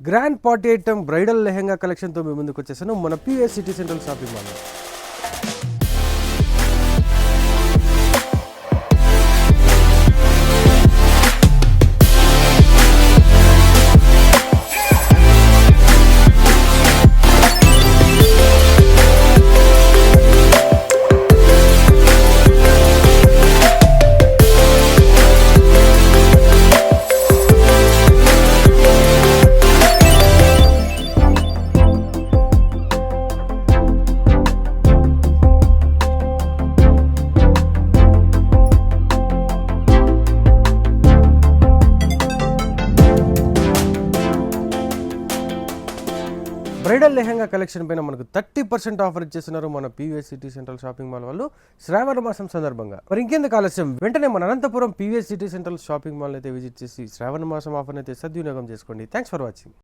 Grand party item bridal lehenga కలెక్షన్తో మీ ముందుకు వచ్చేసాను మన PVS city central shopping mall. Bridal lehenga collection పైన మనకు 30% ఆఫర్ ఇచ్చేస్తున్నారు మన PVS city central shopping mall వాళ్ళు శ్రావణ మాసం సందర్భంగా. మరి ఇంకెందుకు ఆలస్యం, వెంటనే మన Anantapuram PVS city central shopping mall అయితే విజిట్ చేసి శ్రావణ మాసం ఆఫర్ అయితే సద్వినియోగం చేసుకోండి. Thanks for watching.